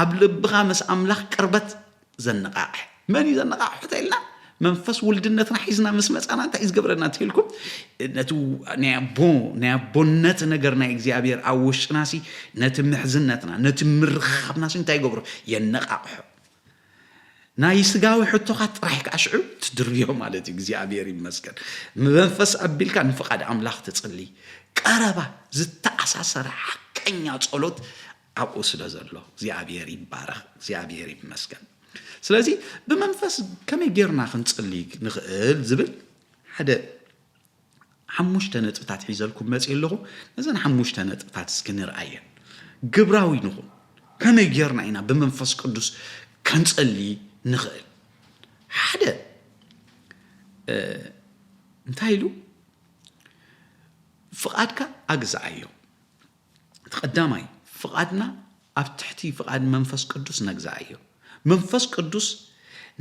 ኣብ ልብኻ ምስ ኣምላኽ ቅርበት ዘነቃቅሕ መን ዘነቃቅሕ ተይልና መንፈስ ውልድነትና ሒዝና ምስ መጻና እንታይ ዝገብረና ትልኩም ነቱ ናይ ኣቦነት ነገር ናይ እግዚአብሔር ኣብ ውሽጥናሲ ነቲ ምሕዝነትና ነቲ ምርኻብናሲ እንታይ ይገብሮ የነቃቅሖ ናይ ስጋዊ ሕቶኻት ጥራሕ ካሽዑ ትድርዮ ማለት እዩ እግዚአብሔር ይመስገን መንፈስ አቢልካ ንፍቃድ አምላኽ ትጽሊ ቀረባ ዝተኣሳሰረ ሓቀኛ ጸሎት ኣብኡ ስለ ዘሎ እግዚአብሔር ይባረኽ እግዚአብሔር ይመስገን ስለዚህ በመንፈስ ከመይ ጌርና ክንጽሊ ንኽእል ዝብል ሓደ ሓሙሽተ ነጥብታት ሒዘልኩም መጽ ኣለኹ ነዘን ሓሙሽተ ነጥብታት እስኪ ንርአየን ግብራዊ ንኹን ከመይ ጌርና ኢና በመንፈስ ቅዱስ ክንጽሊ ንኽእል ሓደ እንታይ ኢሉ ፍቃድካ ኣግዛእዮ ተቀዳማይ ፍቃድና ኣብ ትሕቲ ፍቃድ መንፈስ ቅዱስ ነግዛእዮ መንፈስ ቅዱስ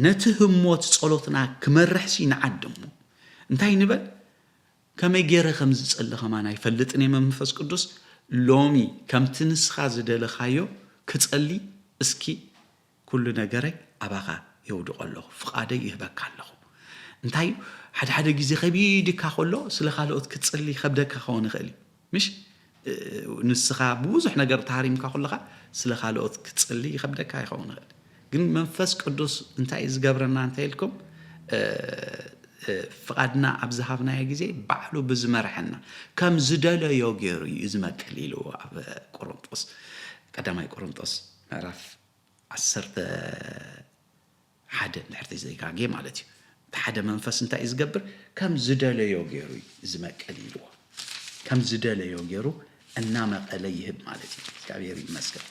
ነቲ ህሞት ጸሎትና ክመርሕሲ ንዓድሞ እንታይ ንበል ከመይ ጌረ ከም ዝጸሊ ከማና ይፈልጥኒ መንፈስ ቅዱስ ሎሚ ከምቲ ንስኻ ዝደለኻዮ ክጸሊ እስኪ ኩሉ ነገረይ ኣባኻ የውድቕ ኣለኹ ፍቃደይ ይህበካ ኣለኹ እንታይ ሓደ ግዜ ከቢድካ ከሎ ስለ ካልኦት ክጽሊ ከብደካ ክኸውን ይኽእል ምሽ ንስኻ ብዙሕ ነገር ታሪምካ ከለኻ ስለ ካልኦት ክጽሊ ይከብደካ ይኸውን ይኽእል ግን መንፈስ ቅዱስ እንታይ ዝገብረና እንታይ ኢልኩም ፍቃድና ኣብ ዝሃብናዮ ግዜ ባዕሉ ብዝመርሐና ከም ዝደለዮ ገይሩ ዝመክል ኢሉ ኣብ ቆሮንጦስ ቀዳማይ ቆሮንጦስ ምዕራፍ 11 ንሕርቲ ዘይካጌ ማለት እዩ ሓደ መንፈስ እንታይ ዝገብር ከም ዝደለዮ ገይሩ ዝመክል ኢሉ ከም ዝደለዮ ገይሩ እናመቀለ ይህብ ማለት እዩ እግዚአብሔር ይመስገን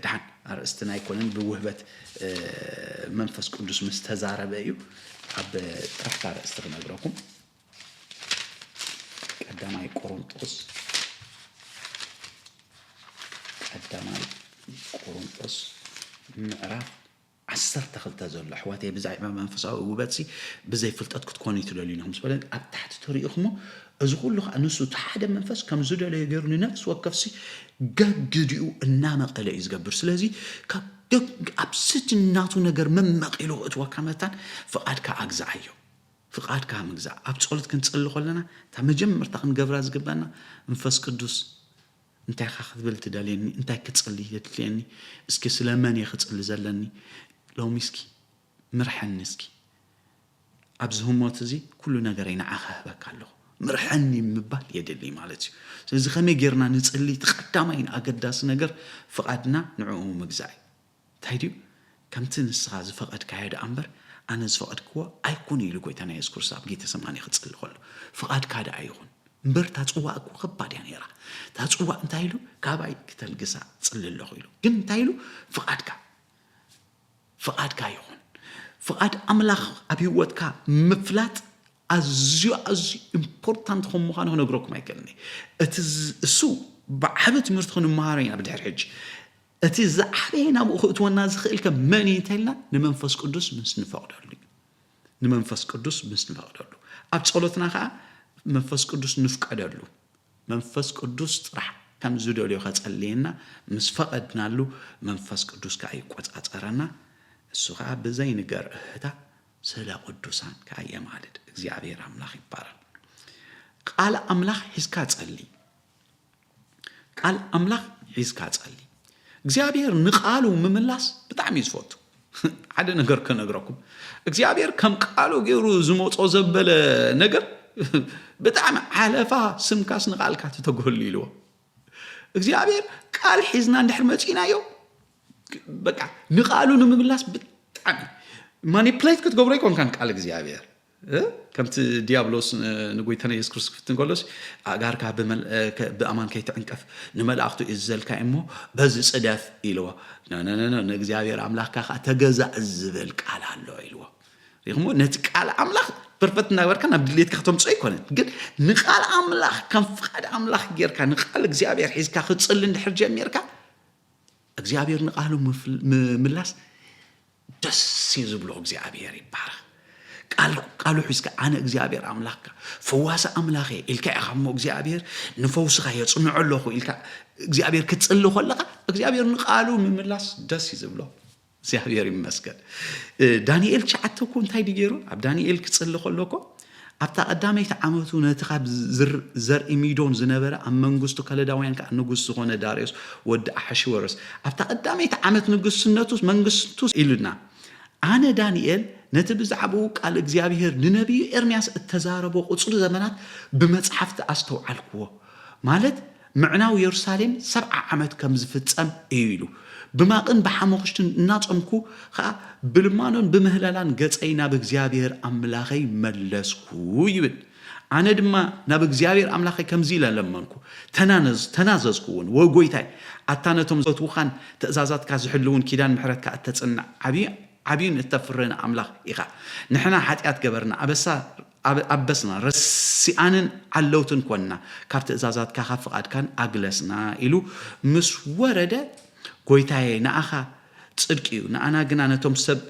ድሓን ኣርእስትና ኣይኮነን ብውህበት መንፈስ ቅዱስ ምስተዛረበ እዩ ኣብ ጥራሕታ ኣርእስቲ ክነግረኩም ቀዳማይ ቆሮንጦስ ምዕራፍ 12 ዘሎ ኣሕዋተይ ብዛዕባ መንፈሳዊ ውበትሲ ብዘይ ፍልጠት ክትኮኑ ይትደልዩናኹም ስበለን ኣብ ታሕቲ ትሪኢኹሞ እዚ ኩሉ ከዓ ንሱ ሓደ መንፈስ ከም ዝደለዮ ገይሩ ንነፍስ ወከፍሲ ገግዲኡ እናመቐለ እዩ ዝገብር ስለዚ ኣብ ስድናቱ ነገር መመቂሉ እትወካ መታን ፍቃድካ ኣግዛእዮ ፍቃድካ ምግዛእ ኣብ ጸሎት ክንጽሊ ከለና እታ መጀመርታ ክንገብራ ዝግባና መንፈስ ቅዱስ እንታይ ክትብል ትደልየኒ እንታይ ክጽሊ የድልየኒ እስኪ ስለመን የኽጽሊ ዘለኒ ሎሚ እስኪ ምርሐኒ እስኪ ኣብዚ ህሞት እዚ ኩሉ ነገረይ ንዓኻ ህበካ ኣለኹ ምርሐኒ ምባል የድሊ ማለት እዩ ስለዚ ከመይ ጌርና ንጽሊ ተቀዳማይን ኣገዳሲ ነገር ፍቃድና ንዕኡ ምግዛእ እንታይ ድዩ ከምቲ ንስኻ ዝፈቐድካዮ ዳ እምበር ኣነ ዝፈቐድክዎ ኣይኮነ ኢሉ ጎይታና ኢየሱስ ክርስቶስ ኣብ ጌተ ሰማኒ ክጽሊ ከሎ ፍቃድካ ዳ ኣይኹን እምበር ታጽዋዕ እኮ ከባድ እያ ነይራ ታጽዋዕ እንታይ ኢሉ ካባይ ክተልግሳ ጽሊ ኣለኹ ኢሉ ግን እንታይ ኢሉ ፍቃድካ ይኹን ፍቃድ ኣምላኽ ኣብ ህይወትካ ምፍላጥ ኣዝዩ ኢምፖርታንት ከም ምዃኑ ክነግረኩም ኣይከልኒ እቲ እሱ ብዓብ ትምህርቲ ክንመሃሮ ኢና ብድሕሪ ሕጂ እቲ ዝዓበየ ናብኡ ክእትወና ዝኽእል ከም መን እንተኢልና ንመንፈስ ቅዱስ ምስ ንፈቕደሉ ኣብ ጸሎትና ከዓ መንፈስ ቅዱስ ንፍቀደሉ መንፈስ ቅዱስ ጥራሕ ከም ዝደልዮ ከጸልየና ምስ ፈቐድናሉ መንፈስ ቅዱስ ከዓ ይቆጻጸረና እሱ ከዓ ብዘይ ነገር እህታ ስለ ቅዱሳን ከዓ የማልድ እግዚአብሔር አምላኽ ይባረክ ቃል አምላኽ ሒዝካ ጸሊ እግዚአብሔር ንቃሉ ምምላስ በጣም ይዝፈቱ ሓደ ነገር ከነግረኩም እግዚአብሔር ከም ቃሉ ገይሩ ዝሞጾ ዘበለ ነገር በጣም ዓለፋ ስምካስ ንቃልካ ተተጎል ኢልዎ እግዚአብሔር ቃል ሒዝና እንድሕር መጪናዮ በቃ ንቃሉ ንምምላስ በጣም ማኒፕሌት ክትገብሮ ይኮን ካን ቃል እግዚአብሔር ከምቲ ዲያብሎስ ንጎይታና ኢየሱስ ክርስቶስ ክትንገሎስ አጋርካ በአማን ከይተዕንቀፍ ንመላእክቱ ይዘልካ እሞ በዚ ጽደፍ ኢልዎ ነ እግዚአብሔር አምላኽካ ተገዛ ዝብል ቃል ኣሎ ኢልዎ ይኸሞ ነት ቃል አምላኽ ፐርፌክት ናበርካ ናብ ድሌትካ ከተምጽ ይኮነን ግን ንቃል አምላኽ ከም ፍቃድ አምላኽ ጌርካ ንቃል እግዚአብሔር ሒዝካ ክትጽሊ እንድሕር ጀሚርካ እግዚአብሔር ንቃሉ ምላስ ደስ ይዝብሎ እግዚአብሔር ይባረክ ቃሉ ሒዝካ አነ እግዚአብሔር አምላኽካ ፈዋሳ አምላኽ ኢልካ ያኸሞ እግዚአብሔር ንፈውስኻ የጽንዑ ኣለኹ ኢልካ እግዚአብሔር ክትጽሊ ከለኻ እግዚአብሔር ንቃሉ ምላስ ደስ ይዝብሎ እግዚአብሔር ይመስገን ዳንኤል ቻዓተኩ እንታይ ዲገሩ ኣብ ዳንኤል ክጽሊ ከለኮ ኣብታ ቀዳመይቲ ዓመቱ ነትኻብ ዘርኢ ሚዶን ዝነበረ ኣብ መንግስቱ ከለዳውያን ከዓ ንጉስ ዝኾነ ዳርዮስ ወዲ ኣሕሽወሮስ ኣብታ ቀዳመይቲ ዓመት ንጉስነቱ መንግስቱ ኢሉና أنا دانيال نتبزعبو قال እግዚአብሔር لنبي إرمياس التزاربو قصر زمانات بمصحفت أستوعلكو ማለት معناو يرسالم 7 عمت كم زفتصم إيلو بماقن بحموخشتن እናጾምኩ ብልማኖን بمهلالان ገጸይና በእግዚአብሔር አምላኸይ መለስኩ ይብል አነ ድማ ናብ እግዚአብሔር አምላኸይ ከምዚ ለለመንኩ ተናዘዝኩን ወጎይታይ አታነቶም ዘትውኻን ተእዛዛትካ ዝሕልውን ኪዳን ምሕረትካ እተጽንዕ ዓብይን እተፍረን አምላኽ ኢኻ ንሕና ኃጢአት ገበርና አበስና ረሲአንን ዓለውትን ኮንና ካብ ተእዛዛትካ ካብ ፍቃድካን አግለስና ኢሉ ምስ ወረደ ጎይታዬ ንኣኻ ጽድቅ እዩ ንኣና ግን ነቶም ሰብ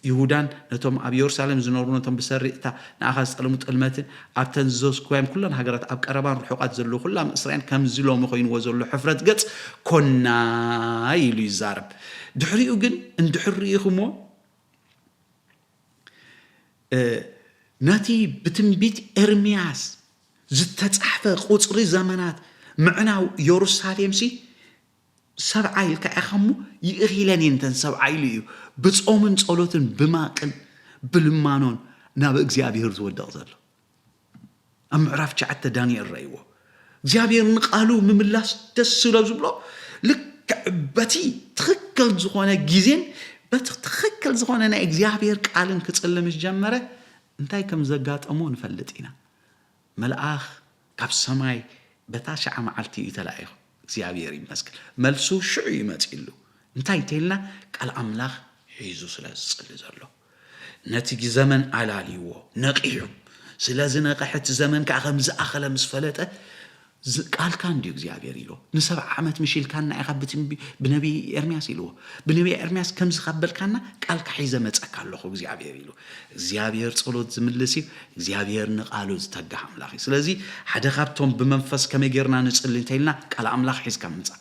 ይሁዳን ነቶም ኣብ ኢየሩሳሌም ዝነብሩ ነቶም ብሰሪእታ ንኣኻ ዝጠልሙ ጥልመትን ኣብተን ዘዝክዋዮም ኩለን ሃገራት ኣብ ቀረባን ርሑቃት ዘለዉ ኩላም እስራኤል ከምዚ ሎሚ ኮይንዎ ዘሎ ሕፍረት ገጽ ኮና ኢሉ ይዛረብ ድሕሪኡ ግን እንድሕሪኢኹሞ ነቲ ብትንቢት ኤርምያስ ዝተጻሕፈ ቁጽሪ ዘመናት ምዕናው ኢየሩሳሌምሲ ሰብዓይ ከአኸሙ ይእኺለን እንተን ሰብዓይ ልዩ በጾምን ጸሎትን በማቅን ብልማኖን ናብ እግዚአብሔር ዝወደቕ ዘሎ ምዕራፍ 9 ዳንኤል ራይዎ እግዚአብሔር ንቃሉ ምምላስ ደስ ዝብሎ ልክ በቲ ትክክል ዝኾነ ጊዜን በትክክል ዝኾነ ናይ እግዚአብሔር ቃልን ክጽልምሽ ጀመረ እንታይ ከም ዘጋጠሞ ንፈልጥ ኢና መልአኽ ካብ ሰማይ በታሽዓ መዓልቲ ይተላእዩ እግዚአብሔር ይመስገን መልሱ ሽዑ ይመጽኢሉ እንታይ ተይልና ቃል አምላኽ ሒዙ ስለዝጽል ዘሎ ነቲ ዘመን አላሊዎ ነቂሑ ስለዚ ነቀሕት ዘመን ካኸም ዝኣኸለ ምስፈለጠ ቃልካ እንዲ እግዚአብሔር ኢሎ ን7 ዓመት ምሽልካና ኢኻብት ብነቢ ኤርምያስ ኢሎ ብነቢ ኤርምያስ ከም ዝኸበልካና ቃልካ ሒዘ መጸካ ኣለኹ እግዚአብሔር ኢሎ እግዚአብሔር ጸሎት ዝምልሲ እግዚአብሔር ንቃሉ ዝተጋህ አምላኽ ስለዚ ሓደ ካብቶም ብመንፈስ ከመጌርና ንጽል እንተይልና ቃል አምላኽ ሒዝካ ምጻ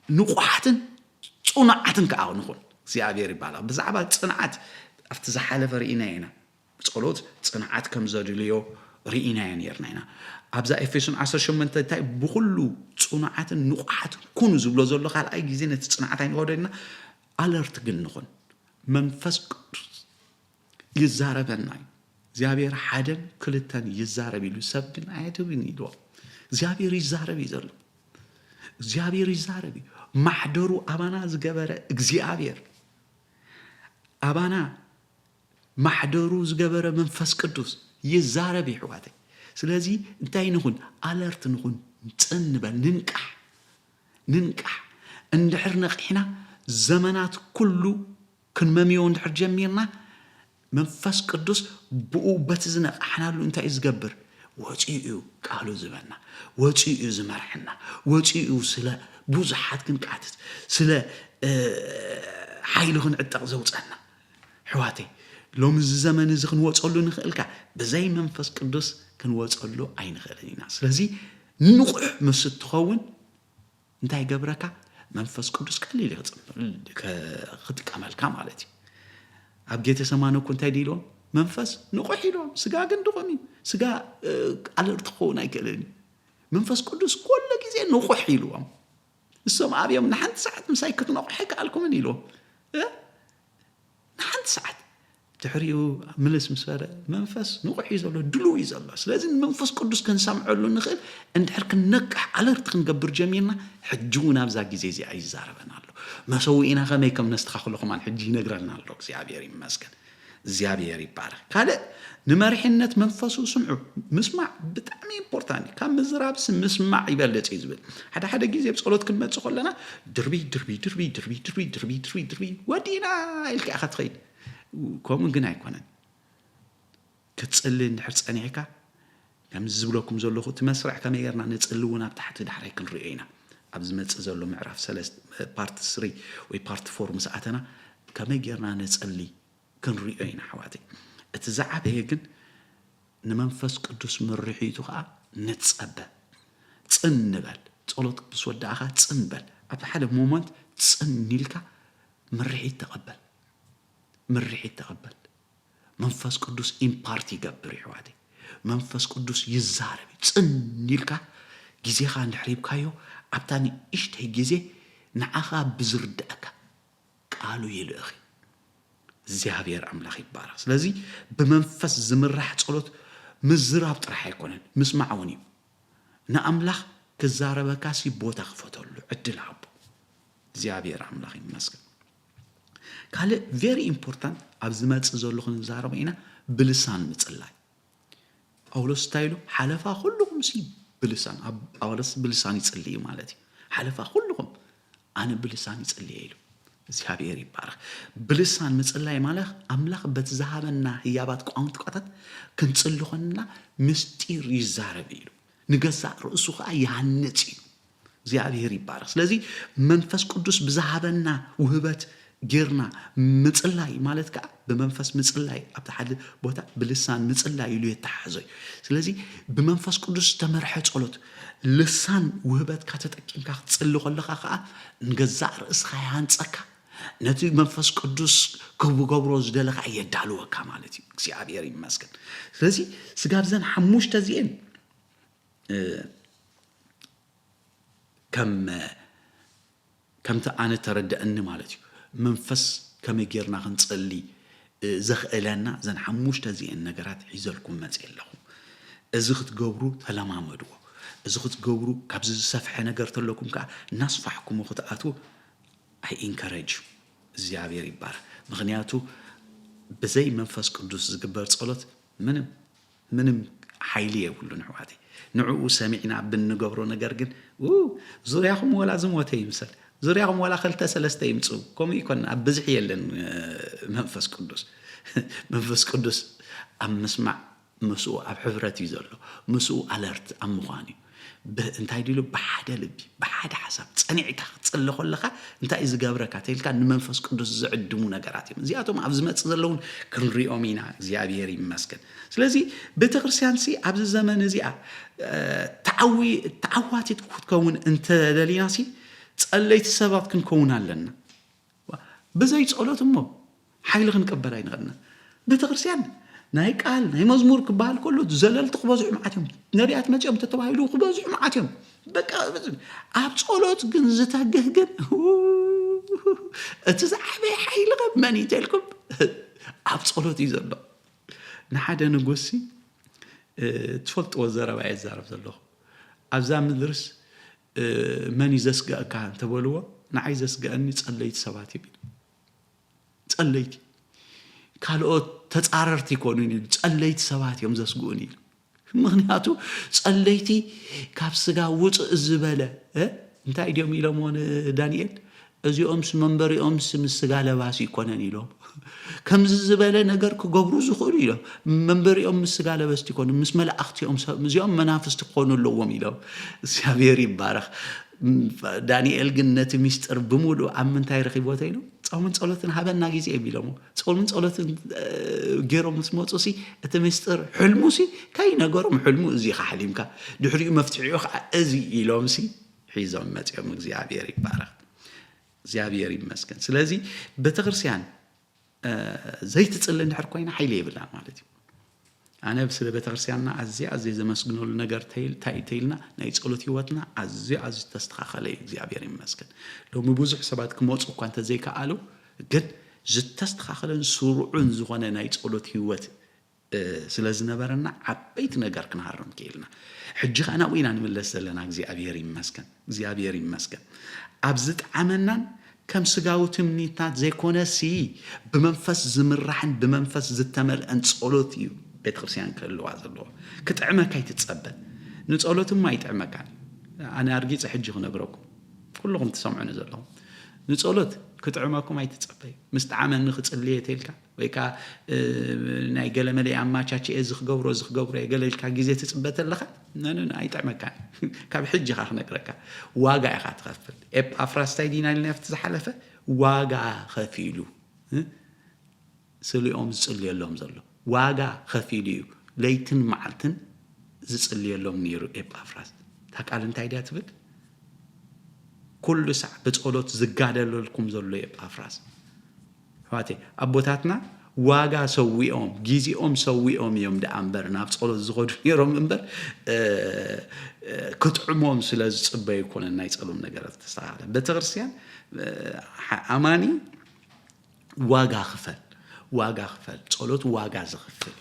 ንቁሓትን ጽኑዓትን ከኣውንኹን እግዚአብሔር ይባላል ብዛዕባ ጽንዓት ኣብቲ ዝሓለፈ ርኢና ኢና ጸሎት ጽንዓት ከም ዘድልዮ ርኢና ነርናይና ኣብዛ ኤፌሶን 18 እንታይ ብኩሉ ጽኑዓትን ንቁሓትን ኩኑ ዝብሎ ዘሎ ካልኣይ ግዜ ነቲ ጽንዓት ኣይንወደና አለርት ግን ንኹን መንፈስ ቅዱስ ይዛረበና እግዚአብሔር ሓደን ክልተን ይዛረብ ኢሉ ሰብ ግን ኣይተውን ኢሉ እግዚአብሔር ይዛረብ ይዘሉ እግዚአብሔር ይዛረብ ማሕደሩ አባና ዝገበረ እግዚአብሔር አባና ማሕደሩ ዝገበረ መንፈስ ቅዱስ ይዛረብ ይሕዋቴ ስለዚ እንታይ ንኹን አለርት ንኹን ጽንበል ንንቃሕ እንድሕር ነቂሕና ዘመናት ኩሉ ክንመሚዮ እንድሕር ጀሚርና መንፈስ ቅዱስ ብኡ በቲ ዝነቃሕናሉ እንታይ ዝገብር ወጪኡ ቃሉ ዝበና ወጪኡ ዝመርሕና ወጪኡ ስለ ብዙሓት ክንቃትት ስለ ሓይሉ ክንዕጠቕ ዘውፀና ሕዋቴ ሎሚ ዘመን እዚ ክንወጸሉ ንኽእልካ በዘይ መንፈስ ቅዱስ ክንወጸሉ ኣይንኽእልን ኢና ስለዚ ንቑሕ ምስ ትኸውን እንታይ ገብረካ መንፈስ ቅዱስ ቀሊል ክትቀመልካ ማለት እዩ ኣብ ጌተ ሰማነ እኮ እንታይ ድኢሎም መንፈስ ንቑሕ ኢሎም ስጋ ግን ድኾም ስጋ አለርት ክኸውን ኣይክእልን መንፈስ ቅዱስ ኩሉ ግዜ ንቑሕ ኢልዎም እሶም ኣብዮም ንሓንቲ ሰዓት ምሳይ ክትነቑሕ ኣይከኣልኩምን ኢሎም ንሓንቲ ሰዓት ድሕሪኡ ምልስ ምስፈረ መንፈስ ንቑሕ እዩ ዘሎ ድሉው እዩ ዘሎ ስለዚ መንፈስ ቅዱስ ክንሰምዐሉ ንኽእል እንድሕር ክንነቅሕ አለርት ክንገብር ጀሚርና ሕጂ እውን ኣብዛ ግዜ እዚኣ ይዛረበና ኣሎ መሰዊኢና ከመይ ከም ነስተኻኽለኹማን ሕጂ ይነግረልና ኣሎ እግዚአብሔር ይመስገን እግዚአብሔር ይባረክ ካልእ ንመሪሕነት መንፈሱ ስምዑ ምስማዕ ብጣዕሚ ኢምፖርታንት ካብ ምዝራብስ ምስማዕ ይበልጥ እዩ ዝብል ሓደ ግዜ ብጸሎት ክንመጽእ ከለና ድርቢ ወዲና ኢልካ ኢኻ ትኸይድ ከምኡ ግን ኣይኮነን ክትጽሊ እንድሕር ጸኒሕካ ከም ዝብለኩም ዘለኹ እቲ መስርዕ ከመይ ጌርና ንጽሊ እውን ኣብ ታሕቲ ዳሕራይ ክንሪኦ ኢና ኣብ ዝመጽእ ዘሎ ምዕራፍ 3 ፓርት 3 ወይ ፓርት 4 ምስኣተና ከመይ ጌርና ንጽሊ ክንሪኦ ኢና ሕዋተይ እቲ ዝዓበየ ግን ንመንፈስ ቅዱስ ምርሒቱ ከዓ ንጸበ ጽንበል ጸሎት ብስወዳእኻ ጽንበል ኣብ ሓደ ሞመንት ጽኒልካ ምርሒት ተቐበል መንፈስ ቅዱስ ኢምፓርቲ ይገብር ይሕዋቴ መንፈስ ቅዱስ ይዛረብ ጽኒልካ ጊዜኻ እንድሕሪብካዮ ኣብታ ንእሽተይ ጊዜ ንዓኻ ብዝርድአካ ቃሉ ይልእኺ እግዚአብሔር አምላኽ ይባረክ ስለዚ በመንፈስ ዝምራሕ ጸሎት ምዝራብ ጥራሕ አይኮነን ምስማዕ እውን እዩ ንኣምላኽ ክዛረበካሲ ቦታ ክፈተሉ ዕድል ሃቦ እግዚአብሔር አምላኽ ይመስገን ካልእ very important ኣብ ዝመጽእ ዘሎ ክንዛረብ ኢና ብልሳን ምጽላይ ጳውሎስ ታይሉ ሓለፋ ኩልኩም ሲ ብልሳን ጳውሎስ ብልሳን ይጽልይ ማለት እዩ ሓለፋ ኩልኩም ኣነ ብልሳን ይጽልይ ኢሉ እግዚአብሔር ይባረክ ብልሳን ምጽላይ ማለት አምላኽ በተዛሃበና ህያባት ቋንቋታት ክንጽልኾንና ምስጢር ይዛረብ ኢሉ ንገዛእ ርእሱ ከዓ ይሃንጽ እዩ እግዚአብሔር ይባረክ ስለዚ መንፈስ ቅዱስ ብዛሃበና ውህበት ጌርና ምጽላይ ማለት ከዓ በመንፈስ ምጽላይ ኣብ ተሓደ ቦታ ብልሳን ምጽላይ ኢሉ የተሓዘይ ስለዚ በመንፈስ ቅዱስ ተመርሐ ጸሎት ልሳን ውህበት ከተጠቂምካ ጽልይ ከለኻ ከዓ ንገዛእ ርእስኻ ያንጸካ ነቲ መንፈስ ቅዱስ ክብገብሮ ዝደለኻ የዳልወካ ማለት እዩ እግዚአብሔር ይመስገን ስለዚ ስጋብዘን ሓሙሽተ ዚአን ከምቲ ኣነ ተረድአኒ ማለት እዩ መንፈስ ከመጌርና ክንጸሊ ዘኽእለና ዘን ሓሙሽተ ዚአን ነገራት ሒዘልኩም መጽእ ኣለኹ እዚ ክትገብሩ ተለማመድዎ እዚ ክትገብሩ ካብዚ ዝሰፍሐ ነገር ተለኩም ከዓ እናስፋሕኩም ክትኣትው አይ ኢንካሬጅ እግዚአብሔር ይባረክ ምክንያቱ በዘይ መንፈስ ቅዱስ ዝግበር ጸሎት ምንም ሓይሊ የብሉን ሕዋቴ ንዕኡ ሰሚዕና ብንገብሮ ነገር ግን ዙርያኹም ወላ ዝሞተ ይምሰል ዙርያኹም ወላ ክልተ ሰለስተ ይምፁ ከምኡ ይኮን ኣብ ብዙሕ የለን መንፈስ ቅዱስ ኣብ ምስማዕ ምስኡ ኣብ ሕብረት እዩ ዘሎ ምስኡ ኣለርት ኣብ ምዃን እዩ እንታይ ድሉ ብሓደ ልቢ ብሓደ ሓሳብ ጸኒዕካ ክትጽልይ ከለኻ እንታይ ዝገብረካ ተይልካ ንመንፈስ ቅዱስ ዝዕድሙ ነገራት እዮም እዚኣቶም ኣብ ዝመጽእ ዘለውን ክንሪኦም ኢና እግዚአብሔር ይመስገን ስለዚ ቤተክርስቲያን ሲ ኣብዚ ዘመን እዚኣ ተዓዋቲት ክትከውን እንተደሊና ሲ ጸለይቲ ሰባት ክንከውን ኣለና በዘይ ጸሎት እሞ ሓይሊ ክንቀበል ኣይንኽእልና ቤተክርስቲያን ናይ ቃል ናይ መዝሙር ክባል ከሎ ዘለልቲ ክበዝሑ መዓትዮም ነቢያት መጽኦም ተተባሂሉ ክበዝሑ መዓትዮም በቃ ኣብ ጸሎት ግን ዝተግህ ግን እቲ ዝዓበየ ሓይሊ መን ይተልኩም ኣብ ጸሎት እዩ ዘሎ ንሓደ ንጉሲ ትፈልጥዎ ዘረባ ይዛረብ ዘለኹ ኣብዛ ምድርስ መን ይዘስግአካ እንተበልዎ ንዓይ ዘስግአኒ ጸለይቲ ሰባት ይብል ጸለይቲ ካልኦት ተጻረርቲ ይኮኑን ኢሉ ጸለይቲ ሰባት እዮም ዘስጉኡን ኢሉ ምክንያቱ ጸለይቲ ካብ ስጋ ውፅእ ዝበለ እንታይ ድዮም ኢሎም ዳንኤል እዚኦምስ መንበሪኦምስ ምስ ስጋ ለባሲ ይኮነን ኢሎም ከምዚ ዝበለ ነገር ክገብሩ ዝኽእሉ ኢሎም መንበሪኦም ምስ ስጋ ለበስቲ ይኮኑ ምስ መላእኽቲኦም እዚኦም መናፍስቲ ክኾኑ ኣለዎም ኢሎም እግዚአብሔር ይባረክ ዳንኤል ግን ነቲ ምስጢር ብምሉእ ኣብ ምንታይ ረኺቦት ኢሉ ጾምን ጸሎትን ሃበና ጊዜ የሚለው ጾምን ጸሎትን ገይሮም ስመጹሲ እቲ ምስጢር ሕልሙሲ ካይ ነገሮም ሕልሙ እዚ ሓሊምካ ድሕሪኡ መፍትሒኡ እዚ ኢሎምሲ ሒዞም መጽኦም እግዚአብሔር ይባረክ እግዚአብሔር ይመስገን ስለዚ ቤተክርስቲያን ዘይትጽልይ እንድሕር ኮይና ሓይሊ የብላ ማለት እዩ ኣነ ብስለ ቤተክርስቲያንና ኣዝያ ዘመስግነሉ ነገር ተይልና ናይ ጸሎት ህይወትና ኣዝያ ተስተኻኸለ እግዚአብሔር ይመስገን ሎሚ ብዙሕ ሰባት ክመጹ እኳ እንተዘይከኣሉ ግን ዝተስተኻኸለን ስሩዑን ዝኾነ ናይ ጸሎት ህይወት ስለዝነበረና ዓበይቲ ነገር ክንሃርም ከይልና ሕጂ ኸና ወይና ንመለስ ዘለና እግዚአብሔር ይመስገን ኣብዚ ጣዕመናን ከም ስጋዊ ትምኒታት ዘይኮነሲ ብመንፈስ ዝምራሕን ብመንፈስ ዝተመልአን ጸሎት እዩ ቤተክርስቲያን ከልዋ ዘለዎ ክጥዕመካ ይትጸበል ንጸሎትም ኣይጥዕመካን ኣነ ኣርጊጽ ሕጂ ክነግረኩም ኩልኩም ትሰምዑኒ ዘለኹም ንጸሎት ክጥዕመኩም ኣይትጸበይ ምስ ጣዕመኒ ክጽልይ ተይልካ ወይ ካ ናይ ገለመለ ኣማቻች እዚ ክገብሮ የገለልካ ጊዜ ትጽበት ኣለኻ ነን ኣይጥዕመካን ካብ ሕጂ ኻ ክነግረካ ዋጋ ኢኻ ትኸፍል ኤጳፍራስታይ ዲና ልናፍት ዝሓለፈ ዋጋ ኸፊሉ ስልኦም ዝጽልየሎም ዘሎ ዋጋ ኸፊሉ እዩ ለይትን መዓልትን ዝጽልየሎም ነይሩ ኤጳፍራስ ታቃል እንታይ ዲያ ትብል ኩሉ ሰዕ በጸሎት ዝጋደለልኩም ዘሎ ኤጳፍራስ ሕዋቴ ኣቦታትና ዋጋ ሰዊኦም ጊዜኦም ሰዊኦም እዮም ደኣምበር ናብ ጸሎት ዝኸዱ ነይሮም እምበር ክጥዕሞም ስለ ዝጽበዩ ይኮነ ናይ ጸሎም ነገራት ተስተኻኸለ ቤተክርስቲያን ኣማኒ ዋጋ ክፈል ጸሎት ዋጋ ዝኽፍል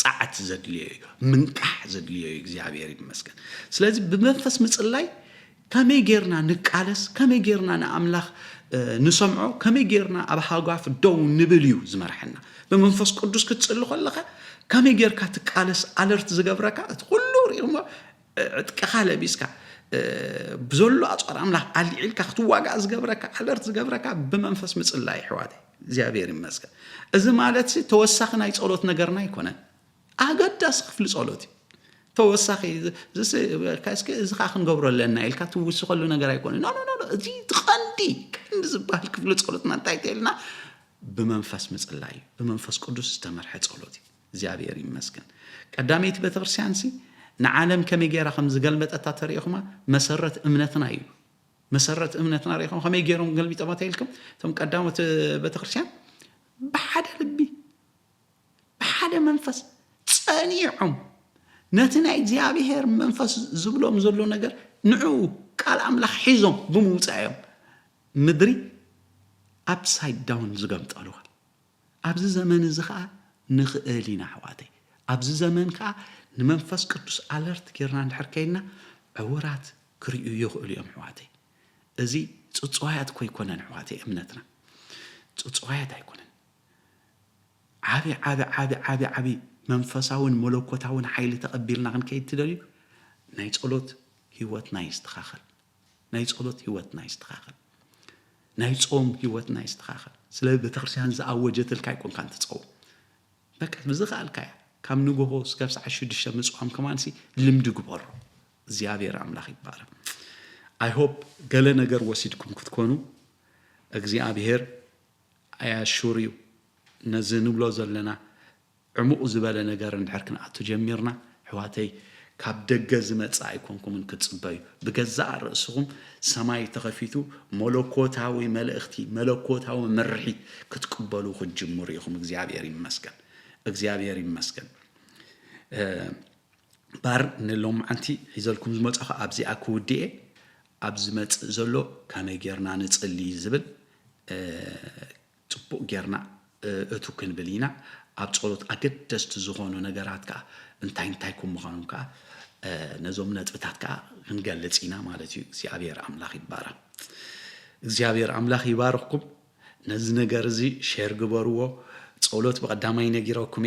ጻዓት ዘድልዮ ምንቃሕ ዘድልዮ እግዚአብሔር ይመስገን ስለዚህ በመንፈስ ምጽላይ ከመይ ጌርና ንቃለስ ከመይ ጌርና ንአምላኽ ንሰምዖ ከመይ ጌርና ኣብ ሃጓፍ ደው ንብል እዩ ዝመርሐና በመንፈስ ቅዱስ ክትጽሊ ከለኻ ከመይ ጌርካ ትቃለስ አለርት ዝገብረካ ኩሉ ሪእሞ ዕጥቅኻ ለቢስካ بزولو أصار أملاح عليك كختواج أزجبرك على أزجبرك بمنفس مثل الله حوادي زيابير المسك إذا ما لتسي توسخنا يصلوت نجرنا يكونه أقد تسخ في صلوتي توسخي زس كاسك إذا خاخن جبر لنا إلك توسخ له نجرا يكونه لا دي تخندي كن زبالك في صلوتنا تايتلنا بمنفس مثل الله بمنفس قدوس استمر حد صلوتي زيابير المسك قداميت بتغرسيانسي نعلم كم يجرا خمس قلبت أتاتريخما مسرت أمنتنا أيوه مسرت أمنتنا ريخما خم يجرون قلبي تباتيلكم ثم قدامت بتخرشان بحدا لبي بحدا منفس تصنيعهم نتنا إجابيهر منفس زبلهم زلوا نجر نعو قال أملاح حيزهم بموتعهم مدري upside down زقمت قالوها أبز زمان زخاء نخالينا حواتي أبز زمان كا نمنفس قدوس ألرت كيرنا نحركينا عورات كريو يخلو يوم حواتي أزي تصويات كوي كونن حواتي أمنتنا تصويات هيكونن عابي منفساون ملوكوتاون حيل تقبلنا عن كي تدري نايت قلوت هيوت نايس تخاخل نايت قلوت هيوت نايس تخاخل نايت صوم هيوت نايس تخاخل سلاب بتخرسيان زعوجت الكاي كون كانت تصوم بك بزخ الكاي كم نجوه سكبس عشود الشمس وهم كمان سي لمدو جبر زيابير أملاخ يبارك I hope قال نجار وسيدكم كتكونوا أجزيابير أشوريو نزنوا بلازر لنا عمق زبالة نجار نحركنا أتجمرنا حواتي كابدق زمت سايكونكم من كتصبايو بجزاء رأسهم سماي تغفيتو ملوكوتاوي ملوكوتاوي مرحي كتقبلوا خد جمهوريهم أجزيابير مسكن እግዚአብሔር ይመስገን ባር ንሎም አንቲ ሒዘልኩም ዝመጽኻ ኣብዚ ኣክውዲኤ ኣብዚ መጽ ዘሎ ከመይ ጌርና ንጽሊ ዝብል ጽቡቕ ጌርና እቱ ክንብሊና ኣብ ጸሎት ኣገደስቲ ዝኾኑ ነገራት ከ እንታይ ምዃኖም ከ ነዞም ነጥብታት ከ ክንገልጽ ኢና ማለት እዩ እግዚአብሔር ኣምላኽ ይባረክ እግዚአብሔር ኣምላኽ ይባረክኩም ነዚ ነገር እዚ ሼር ግበርዎ ጸሎት በቀዳማይ ነጊረኩም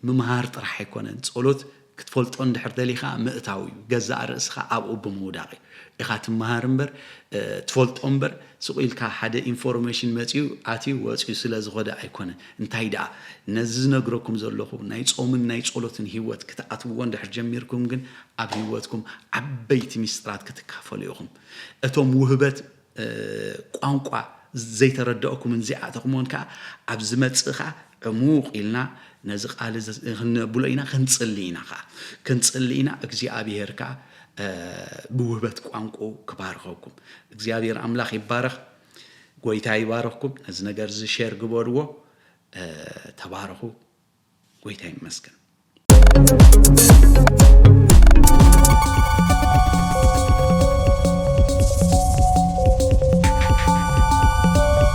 መምሃር ጥራሕ አይኮነን ጸሎት ክትፈልጦ እንድሕር ደሊኻ ምእታዊ ገዛእ ርእስኻ ኣብኡ ብምውዳቕ ኢኻ ትመሃር እምበር ትፈልጦ እምበር ስቑኢልካ ሓደ ኢንፎርሜሽን መጺኡ ኣትዩ ወጺኡ ስለ ዝኸደ ኣይኮነን እንታይ ደኣ ነዚ ዝነግረኩም ዘለኹ ናይ ጾምን ናይ ጸሎትን ህይወት ክትኣትውዎ እንድሕር ጀሚርኩም ግን ኣብ ህይወትኩም ዓበይቲ ሚስጥራት ክትካፈሉ ኢኹም እቶም ውህበት ቋንቋ ዘይተረዳእኩም እንዚኣተኹሞን ከ ኣብ ዝመጽኻ عموق إلنا نزق على بولينا خنصلينا كنصلينا እግዚአብሔር ካ بوهبت ቋንቋው ክባርኸኩም እግዚአብሔር አምላኽ ይባረኽ ጎይታ ይባረኽኩም ነዚ ነገር ዝ ሼር ግበርዎ ተባረኹ ጎይታ ይመስገን